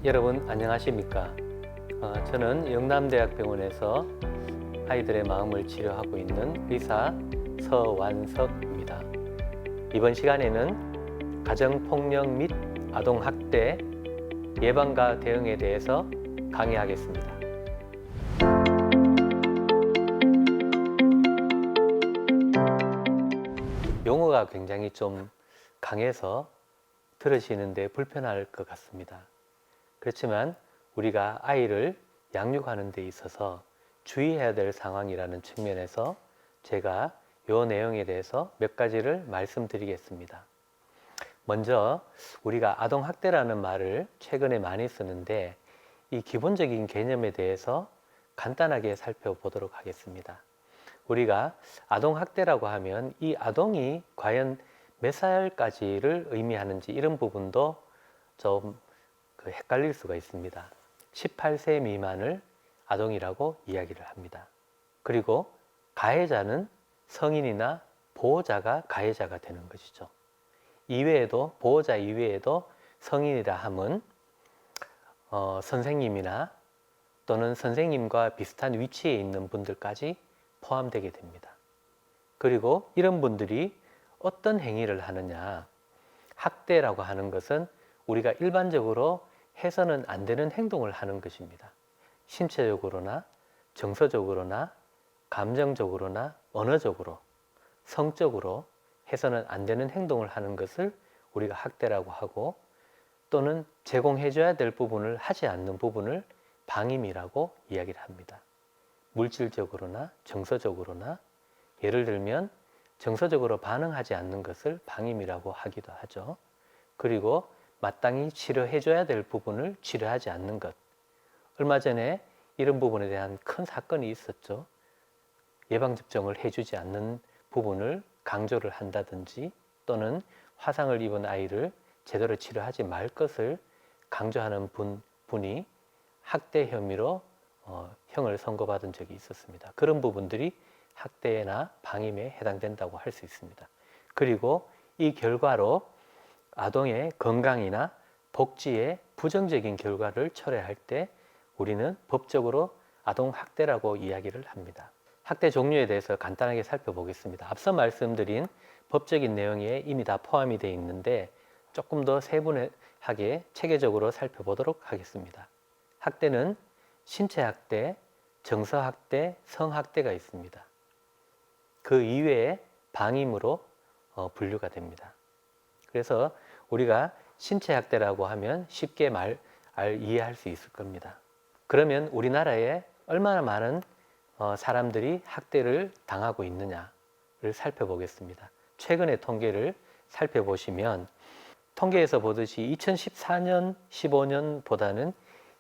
여러분 안녕하십니까? 저는 영남대학병원에서 아이들의 마음을 치료하고 있는 의사 서완석입니다. 이번 시간에는 가정폭력 및 아동학대 예방과 대응에 대해서 강의하겠습니다. 용어가 굉장히 좀 강해서 들으시는데 불편할 것 같습니다. 그렇지만 우리가 아이를 양육하는 데 있어서 주의해야 될 상황이라는 측면에서 제가 이 내용에 대해서 몇 가지를 말씀드리겠습니다. 먼저 우리가 아동학대라는 말을 최근에 많이 쓰는데 이 기본적인 개념에 대해서 간단하게 살펴보도록 하겠습니다. 우리가 아동학대라고 하면 이 아동이 과연 몇 살까지를 의미하는지 이런 부분도 좀 헷갈릴 수가 있습니다. 18세 미만을 아동이라고 이야기를 합니다. 그리고 가해자는 성인이나 보호자가 가해자가 되는 것이죠. 이외에도 보호자 이외에도 성인이라 함은 선생님이나 또는 선생님과 비슷한 위치에 있는 분들까지 포함되게 됩니다. 그리고 이런 분들이 어떤 행위를 하느냐, 학대라고 하는 것은 우리가 일반적으로 해서는 안 되는 행동을 하는 것입니다. 신체적으로나 정서적으로나 감정적으로나 언어적으로 성적으로 해서는 안 되는 행동을 하는 것을 우리가 학대라고 하고, 또는 제공해줘야 될 부분을 하지 않는 부분을 방임이라고 이야기를 합니다. 물질적으로나 정서적으로나, 예를 들면 정서적으로 반응하지 않는 것을 방임이라고 하기도 하죠. 그리고 마땅히 치료해줘야 될 부분을 치료하지 않는 것. 얼마 전에 이런 부분에 대한 큰 사건이 있었죠. 예방접종을 해주지 않는 부분을 강조를 한다든지, 또는 화상을 입은 아이를 제대로 치료하지 말 것을 강조하는 분이 학대 혐의로 형을 선고받은 적이 있었습니다. 그런 부분들이 학대나 방임에 해당된다고 할 수 있습니다. 그리고 이 결과로 아동의 건강이나 복지에 부정적인 결과를 초래할 때 우리는 법적으로 아동학대라고 이야기를 합니다. 학대 종류에 대해서 간단하게 살펴보겠습니다. 앞서 말씀드린 법적인 내용에 이미 다 포함이 되어 있는데 조금 더 세분하게 체계적으로 살펴보도록 하겠습니다. 학대는 신체학대, 정서학대, 성학대가 있습니다. 그 이외에 방임으로 분류가 됩니다. 그래서 우리가 신체학대라고 하면 쉽게 이해할 수 있을 겁니다. 그러면 우리나라에 얼마나 많은 사람들이 학대를 당하고 있느냐를 살펴보겠습니다. 최근의 통계를 살펴보시면 통계에서 보듯이 2014년, 15년보다는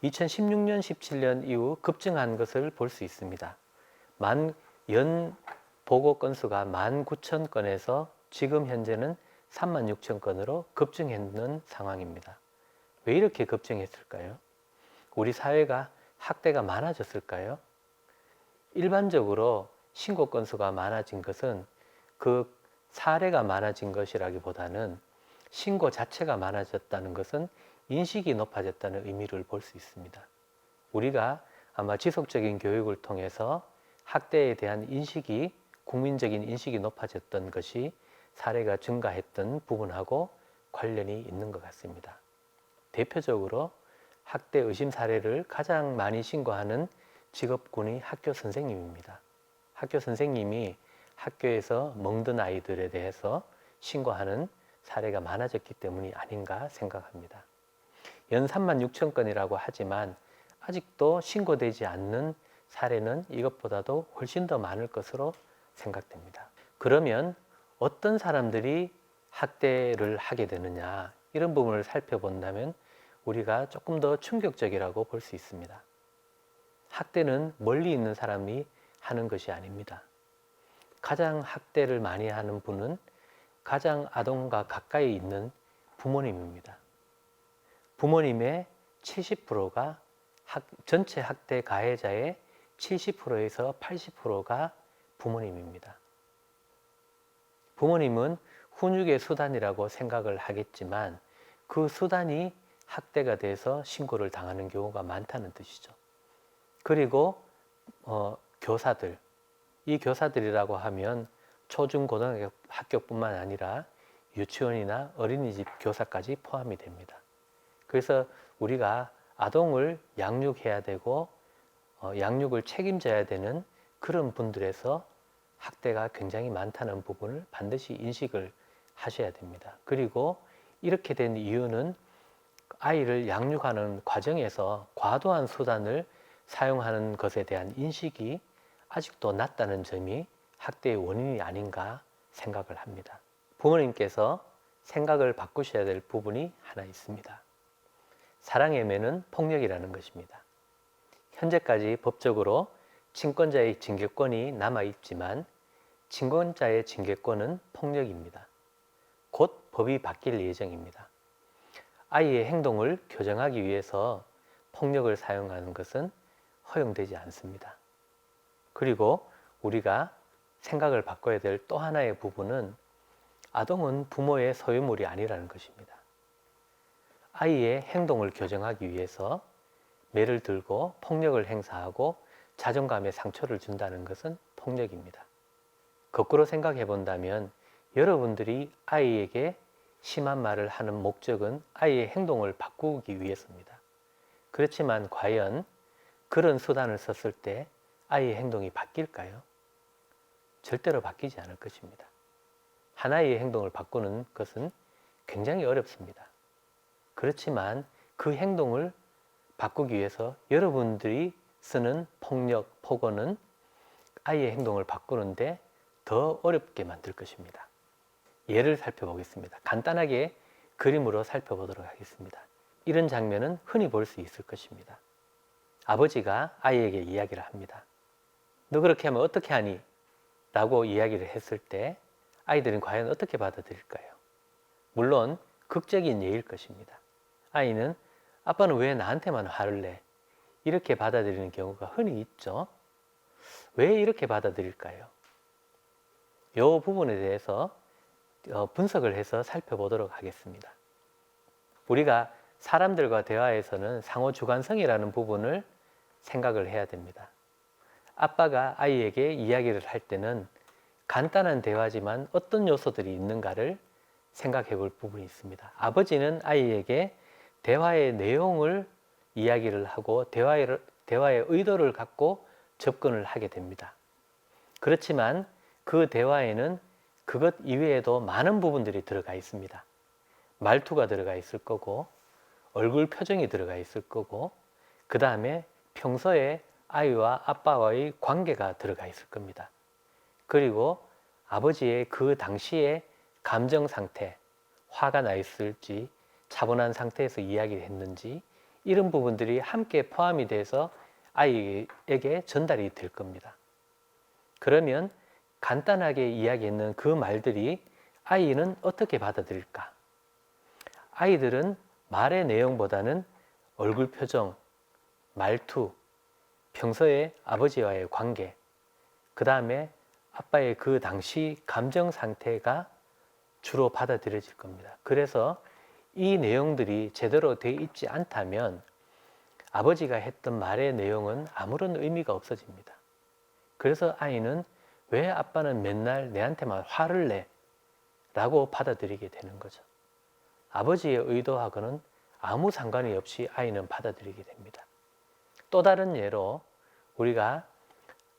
2016년, 17년 이후 급증한 것을 볼 수 있습니다. 연 보고 건수가 19,000건에서 지금 현재는 36,000건으로 급증했는 상황입니다. 왜 이렇게 급증했을까요? 우리 사회가 학대가 많아졌을까요? 일반적으로 신고 건수가 많아진 것은 그 사례가 많아진 것이라기보다는 신고 자체가 많아졌다는 것은 인식이 높아졌다는 의미를 볼 수 있습니다. 우리가 아마 지속적인 교육을 통해서 학대에 대한 인식이, 국민적인 인식이 높아졌던 것이 사례가 증가했던 부분하고 관련이 있는 것 같습니다. 대표적으로 학대 의심 사례를 가장 많이 신고하는 직업군이 학교 선생님입니다. 학교 선생님이 학교에서 멍든 아이들에 대해서 신고하는 사례가 많아졌기 때문이 아닌가 생각합니다. 연 36,000건이라고 하지만 아직도 신고되지 않는 사례는 이것보다도 훨씬 더 많을 것으로 생각됩니다. 그러면 어떤 사람들이 학대를 하게 되느냐, 이런 부분을 살펴본다면 우리가 조금 더 충격적이라고 볼 수 있습니다. 학대는 멀리 있는 사람이 하는 것이 아닙니다. 가장 학대를 많이 하는 분은 가장 아동과 가까이 있는 부모님입니다. 부모님의 70%가 전체 학대 가해자의 70%에서 80%가 부모님입니다. 부모님은 훈육의 수단이라고 생각을 하겠지만 그 수단이 학대가 돼서 신고를 당하는 경우가 많다는 뜻이죠. 그리고 교사들, 이 교사들이라고 하면 초중 고등학교뿐만 아니라 유치원이나 어린이집 교사까지 포함이 됩니다. 그래서 우리가 아동을 양육해야 되고 양육을 책임져야 되는 그런 분들에서 학대가 굉장히 많다는 부분을 반드시 인식을 하셔야 됩니다. 그리고 이렇게 된 이유는 아이를 양육하는 과정에서 과도한 수단을 사용하는 것에 대한 인식이 아직도 낮다는 점이 학대의 원인이 아닌가 생각을 합니다. 부모님께서 생각을 바꾸셔야 될 부분이 하나 있습니다. 사랑의 매는 폭력이라는 것입니다. 현재까지 법적으로 친권자의 징계권이 남아있지만 친권자의 징계권은 폭력입니다. 곧 법이 바뀔 예정입니다. 아이의 행동을 교정하기 위해서 폭력을 사용하는 것은 허용되지 않습니다. 그리고 우리가 생각을 바꿔야 될 또 하나의 부분은 아동은 부모의 소유물이 아니라는 것입니다. 아이의 행동을 교정하기 위해서 매를 들고 폭력을 행사하고 자존감에 상처를 준다는 것은 폭력입니다. 거꾸로 생각해 본다면 여러분들이 아이에게 심한 말을 하는 목적은 아이의 행동을 바꾸기 위해서입니다. 그렇지만 과연 그런 수단을 썼을 때 아이의 행동이 바뀔까요? 절대로 바뀌지 않을 것입니다. 하나의 행동을 바꾸는 것은 굉장히 어렵습니다. 그렇지만 그 행동을 바꾸기 위해서 여러분들이 쓰는 폭력, 폭언은 아이의 행동을 바꾸는데 더 어렵게 만들 것입니다. 예를 살펴보겠습니다. 간단하게 그림으로 살펴보도록 하겠습니다. 이런 장면은 흔히 볼 수 있을 것입니다. 아버지가 아이에게 이야기를 합니다. 너 그렇게 하면 어떻게 하니? 라고 이야기를 했을 때 아이들은 과연 어떻게 받아들일까요? 물론 극적인 예일 것입니다. 아이는 아빠는 왜 나한테만 화를 내? 이렇게 받아들이는 경우가 흔히 있죠. 왜 이렇게 받아들일까요? 이 부분에 대해서 분석을 해서 살펴보도록 하겠습니다. 우리가 사람들과 대화에서는 상호 주관성이라는 부분을 생각을 해야 됩니다. 아빠가 아이에게 이야기를 할 때는 간단한 대화지만 어떤 요소들이 있는가를 생각해 볼 부분이 있습니다. 아버지는 아이에게 대화의 내용을 이야기를 하고 대화의 의도를 갖고 접근을 하게 됩니다. 그렇지만 그 대화에는 그것 이외에도 많은 부분들이 들어가 있습니다. 말투가 들어가 있을 거고 얼굴 표정이 들어가 있을 거고 그 다음에 평소에 아이와 아빠와의 관계가 들어가 있을 겁니다. 그리고 아버지의 그 당시의 감정 상태, 화가 나 있을지 차분한 상태에서 이야기를 했는지 이런 부분들이 함께 포함이 돼서 아이에게 전달이 될 겁니다. 그러면 간단하게 이야기했는 그 말들이 아이는 어떻게 받아들일까? 아이들은 말의 내용보다는 얼굴 표정, 말투, 평소에 아버지와의 관계, 그 다음에 아빠의 그 당시 감정 상태가 주로 받아들여질 겁니다. 그래서 이 내용들이 제대로 되어 있지 않다면 아버지가 했던 말의 내용은 아무런 의미가 없어집니다. 그래서 아이는 왜 아빠는 맨날 내한테만 화를 내? 라고 받아들이게 되는 거죠. 아버지의 의도하고는 아무 상관이 없이 아이는 받아들이게 됩니다. 또 다른 예로 우리가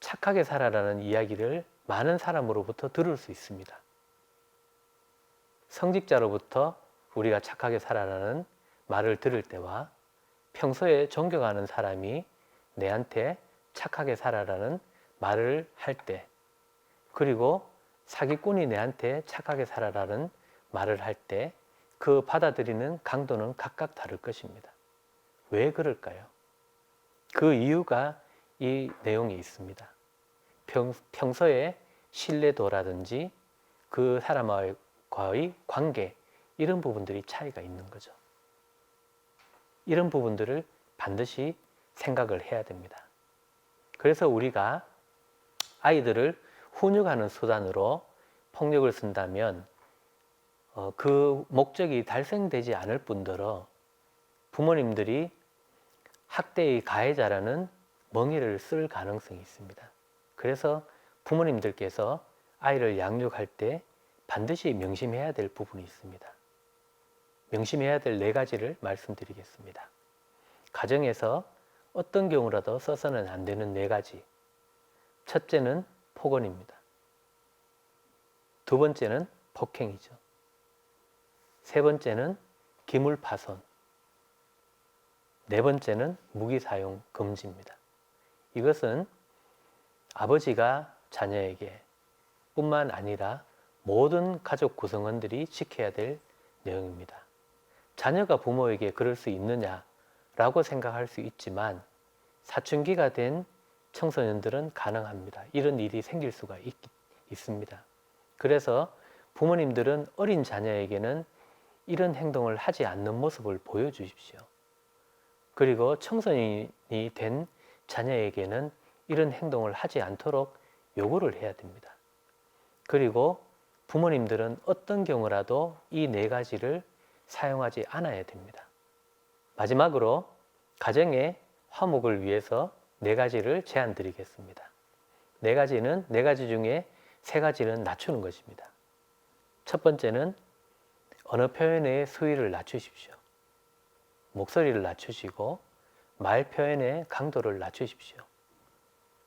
착하게 살아라는 이야기를 많은 사람으로부터 들을 수 있습니다. 성직자로부터 우리가 착하게 살아라는 말을 들을 때와 평소에 존경하는 사람이 내한테 착하게 살아라는 말을 할 때, 그리고 사기꾼이 내한테 착하게 살아라는 말을 할 때 그 받아들이는 강도는 각각 다를 것입니다. 왜 그럴까요? 그 이유가 이 내용에 있습니다. 평소에 신뢰도라든지 그 사람과의 관계, 이런 부분들이 차이가 있는 거죠. 이런 부분들을 반드시 생각을 해야 됩니다. 그래서 우리가 아이들을 훈육하는 수단으로 폭력을 쓴다면 그 목적이 달성되지 않을 뿐더러 부모님들이 학대의 가해자라는 멍해를 쓸 가능성이 있습니다. 그래서 부모님들께서 아이를 양육할 때 반드시 명심해야 될 부분이 있습니다. 명심해야 될 4가지를 말씀드리겠습니다. 가정에서 어떤 경우라도 써서는 안 되는 4가지. 첫째는 폭언입니다. 두 번째는 폭행이죠. 세 번째는 기물파손. 네 번째는 무기사용 금지입니다. 이것은 아버지가 자녀에게 뿐만 아니라 모든 가족 구성원들이 지켜야 될 내용입니다. 자녀가 부모에게 그럴 수 있느냐라고 생각할 수 있지만 사춘기가 된 청소년들은 가능합니다. 이런 일이 생길 수가 있습니다. 그래서 부모님들은 어린 자녀에게는 이런 행동을 하지 않는 모습을 보여주십시오. 그리고 청소년이 된 자녀에게는 이런 행동을 하지 않도록 요구를 해야 됩니다. 그리고 부모님들은 어떤 경우라도 이 4가지를 사용하지 않아야 됩니다. 마지막으로 가정의 화목을 위해서 4가지를 제안 드리겠습니다. 4가지 중에 3가지는 낮추는 것입니다. 첫 번째는 언어 표현의 수위를 낮추십시오. 목소리를 낮추시고 말 표현의 강도를 낮추십시오.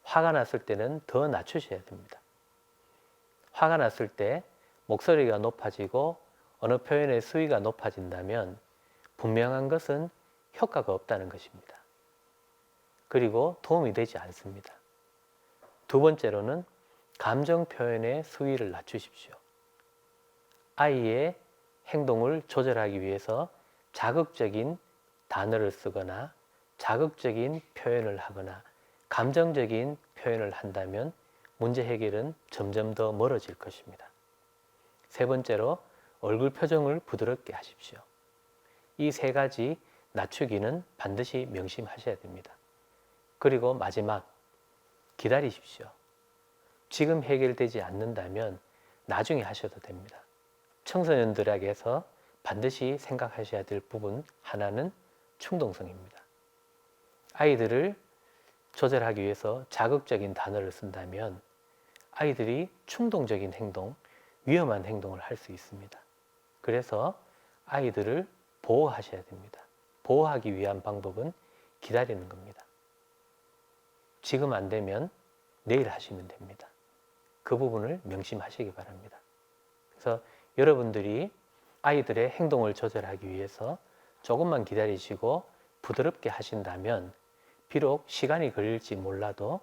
화가 났을 때는 더 낮추셔야 됩니다. 화가 났을 때 목소리가 높아지고 언어 표현의 수위가 높아진다면 분명한 것은 효과가 없다는 것입니다. 그리고 도움이 되지 않습니다. 두 번째로는 감정 표현의 수위를 낮추십시오. 아이의 행동을 조절하기 위해서 자극적인 단어를 쓰거나 자극적인 표현을 하거나 감정적인 표현을 한다면 문제 해결은 점점 더 멀어질 것입니다. 세 번째로 얼굴 표정을 부드럽게 하십시오. 이 3가지 낮추기는 반드시 명심하셔야 됩니다. 그리고 마지막, 기다리십시오. 지금 해결되지 않는다면 나중에 하셔도 됩니다. 청소년들에게서 반드시 생각하셔야 될 부분 하나는 충동성입니다. 아이들을 조절하기 위해서 자극적인 단어를 쓴다면 아이들이 충동적인 행동, 위험한 행동을 할 수 있습니다. 그래서 아이들을 보호하셔야 됩니다. 보호하기 위한 방법은 기다리는 겁니다. 지금 안 되면 내일 하시면 됩니다. 그 부분을 명심하시기 바랍니다. 그래서 여러분들이 아이들의 행동을 조절하기 위해서 조금만 기다리시고 부드럽게 하신다면 비록 시간이 걸릴지 몰라도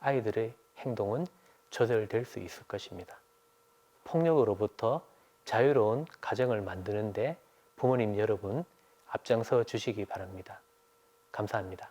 아이들의 행동은 조절될 수 있을 것입니다. 폭력으로부터 자유로운 가정을 만드는데 부모님 여러분 앞장서 주시기 바랍니다. 감사합니다.